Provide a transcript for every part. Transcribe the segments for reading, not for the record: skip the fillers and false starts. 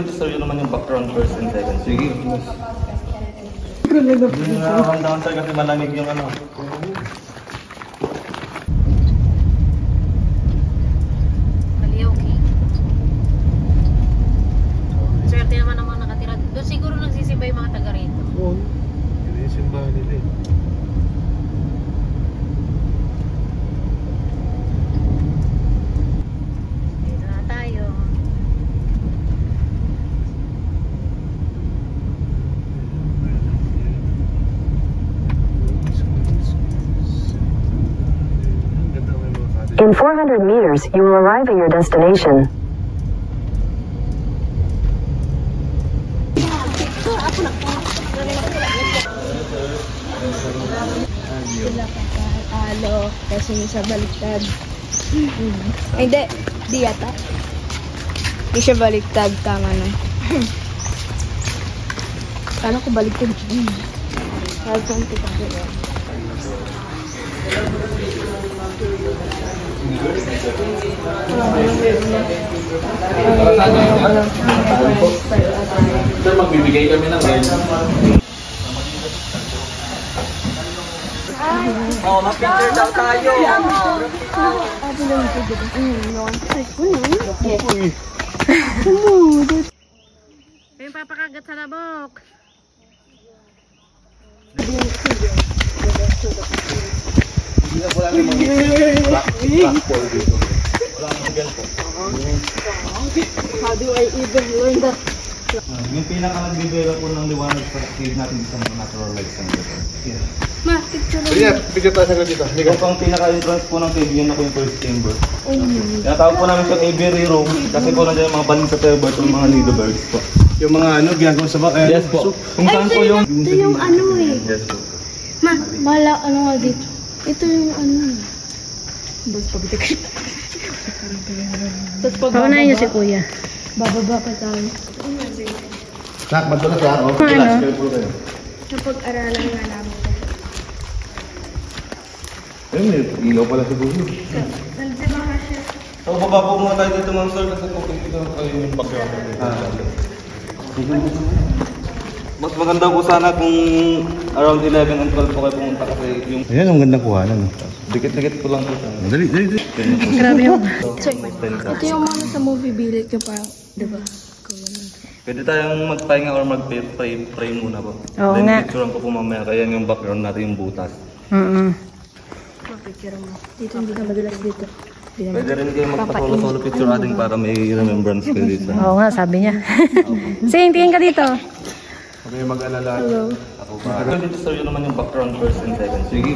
dito sir, yun naman yung background first and second. Sige. Hindi na nakakamdaman sir kasi malamig yung ano. Swerte naman ang mga nakatira. Doon siguro nagsisimba yung mga taga rito. Oo. Hindi yung simbahan nila eh. Dito na tayo. In 400 meters, you will arrive at your destination. Sila kakatalo kasi sa baliktad. Ay, hindi. Di yata. Di siya baliktad. Tama na. Kala ko baliktad. Kala ko ang tikak. Sir, magbibigay kami ng guide. Oh, ma-picture daw tayo. May papakagat sa labok. How do I even learn that? Yung pinaka-nagbibigay po ng liwanag sa cave natin sa natural light center. Ma, picture mo. Sige, picture tayo sa dito. Ito po ang pinaka-entrance po ng cave, yun na po yung first chamber. Tinatawag po namin siyang aviary room kasi po nandiyan yung mga baling sa turbot yung mga nidobirds po. Yung mga ano, ginagawa sa baka. Yes po. Kung saan po yung... Ito yung ano eh. Yes po. Ma, mala, ano nga dito? Ito yung ano. Tapos pabitik. Tapos Paunahin niyo si kuya. bababa pa tayo. Nak, madulas ya. Ano? Napag-aralan nga namin. Ayun, may ilaw pala sa gulo. Nagsibaha siya. So, baba po muna tayo dito mga sir kasi po ito kayo yung background. Mas maganda po sana kung around 11 and 12 po kayo pumunta kasi yung... Ayan, ang gandang kuhanan. Dikit-dikit po lang po siya. Dali, dali, dali. Grabe yung... So, ito yung mga sa movie bilik yung parang, di ba? Pwede tayong magpahinga or mag-frame muna po. Oo Then nga. picturean ko po mamaya kaya yung background natin yung butas. Picture mo. Dito hindi ka madulas dito. Pwede rin kayo magpa-solo picture ating para may remembrance kayo dito. Oo nga, sabi niya. Sing, tingin ka dito. Okay, mag-alala. Hello. Ako ba? Ito dito sir, yun naman yung background first and second. Sige.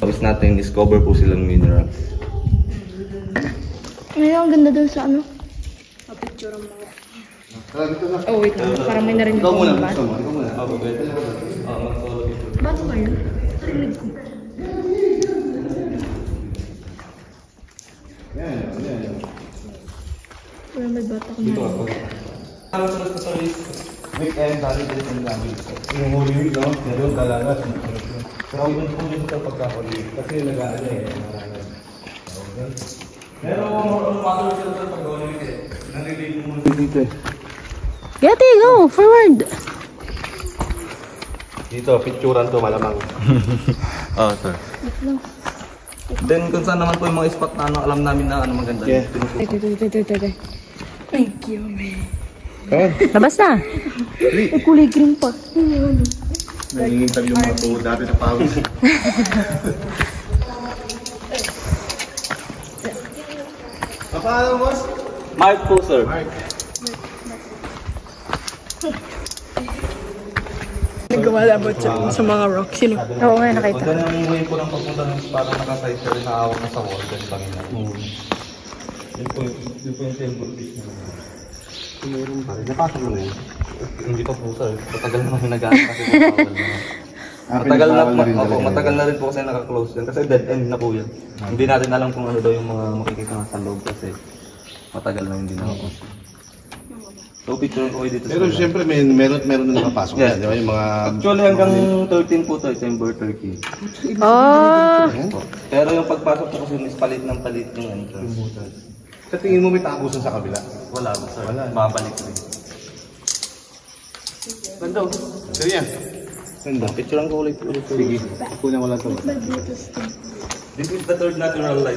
Tapos natin discover po silang minerals. Ngayon, ang ganda doon sa ano? Picture mo. Oh, wait lang. Parang may narinig Ikaw ko muna. yung bat. Ikaw muna. Ako, pwede. Mag-solo picture. Ba't ba yun? Rinig ko. Wala may bata ko Dito na. ako. Ano sa weekend, dali din yung language. Yung Holy Week, no? Meron talaga. Pero yun po dito sa pagka-Holy Week. Kasi nag-ano eh. Pero matter sila sa pag-Holy Week eh. Nalilate mo muna dito eh. Gati, go! Forward! Dito, picturean to malamang. Oo, sir. Then kung saan naman po yung mga spot na ano, alam namin na ano maganda. Yeah. Ito. Thank you, man. Labas na! May kulay green pa. Nangingintag yung mga tuhod dati sa pawis. Paano, boss? Mark po, sir. Mark. Nagwala ba sa mga rocks? Sino? Oo nga, nakita. Kung ganun yung way po ng pagpunta ng parang nakasite ka rin nakahawak na sa wall, then Panginoon. Yun po yung symbol piece na naman. Meron pa rin. Napasok mo na yun. Hindi pa po, sir. Matagal na kami nag-aaral kasi bawal na. Matagal na rin po kasi naka-close yan. Kasi dead end na po yan. Hindi natin alam kung ano daw yung mga makikita nga sa loob kasi matagal na hindi naka-close. So picture ko kayo dito. Pero siyempre meron na nakapasok Yeah. yan, di ba? Yung mga... Actually hanggang 13 po to, December 30. Oh! Pero yung pagpasok po kasi is palit ng palit yung entrance. Sa tingin mo may tapusan sa kabila? Wala po, sir. Wala. Babalik rin. Ganda. Sir yan. Ganda. Picture lang ko ulit. Sige. Kunin ko lang ito. This is the third natural light.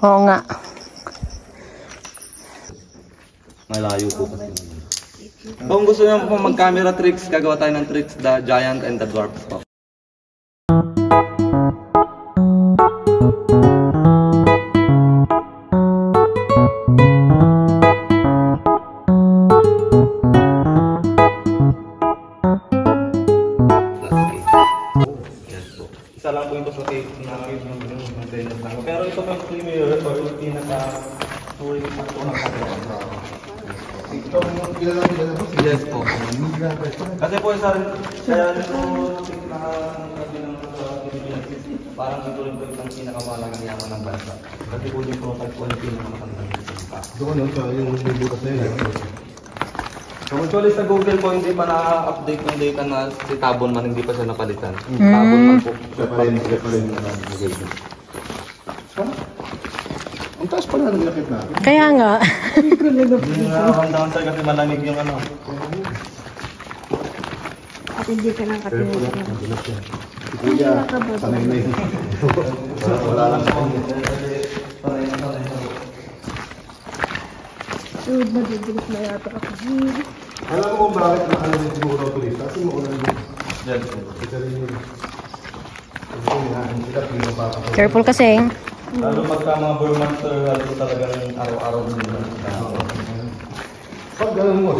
Oo nga. Malayo po kasi. Kung gusto nyo po mag-camera tricks, gagawa tayo ng tricks, the giant and the dwarf po. Yes po. Isa lang po yung gusto kayo namin yung maintenance lang. Pero ito po yung premier or yung pinaka-touring po ng kanya. Itong kilala mo? Yes po. Kasi po isa rin, kaya nito nakasabi ng parang ito rin po isang pinakamalagang yaman ng bansa. Kasi po yung product po yung pinakamatandang bansa. Doon ano, yung may butas na yun. So actually sa Google po hindi pa na-update yung data na si Tabon man hindi pa siya napalitan. Tabon man po. Siya pa rin maganda. Ang taas pala ng lakit na. Kaya nga. Hindi nakakamdaman sir kasi malamig yung ano. At hindi ka nang katulad. Kuya, sanay na yun. Wala lang po. Suod na bibilis na yata ako. Alam mo kung bakit nakalagay siguro ng tulis? Kasi maulan din. Yan po. Isa rin yun. Kasi hinahan sila, pinapapakot. Careful kasi. Lalo pagka mga Burmaster, halos talagang araw-araw din yun. Pag gano'n mo,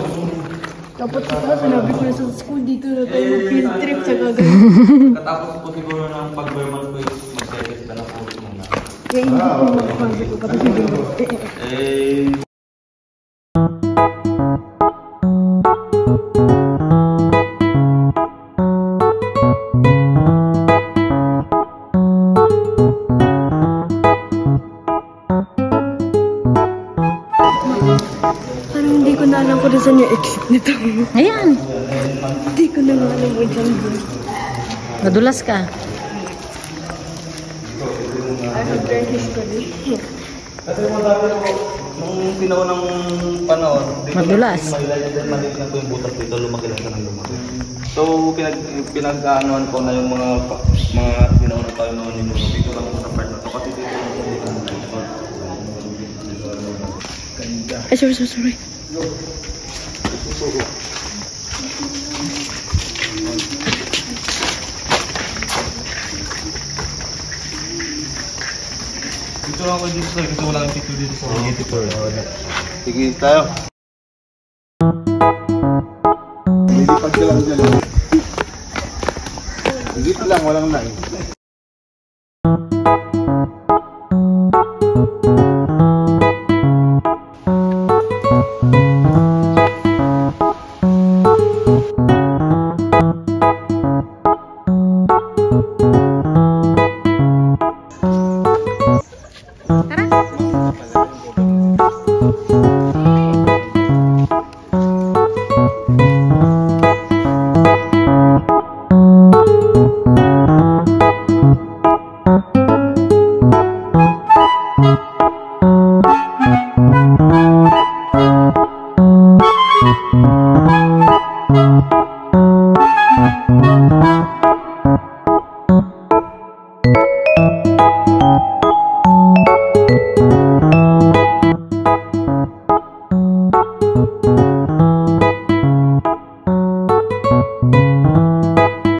Tapos ito, sinabi ko na sa school, dito na tayo mag-field trip sa gagawin. Katapos po siguro ng pag-Burman po is mag-service ka na po muna. Kaya hindi ko makapasok ko kasi dito. Eh, Parang hindi ko na alam kung saan yung exit nito. Ayan. Hindi ko na alam kung saan yun. Nadulas ka. Ano, learn history. kasi po dati po, nung sinaunang panahon, dito Madulas. maliit na po yung butas dito, lumaki lang siya ng lumaki. So, pinag-aanuan ko na yung mga sinaunang panahon ni Nuno. Dito lang po sa part na to. Kasi dito lang po dito ang Ay, sorry. Dito lang ako dito sir, kasi wala kang picture dito sa editor. sige tayo. Lilipad ka lang dyan. Higit lang, walang line.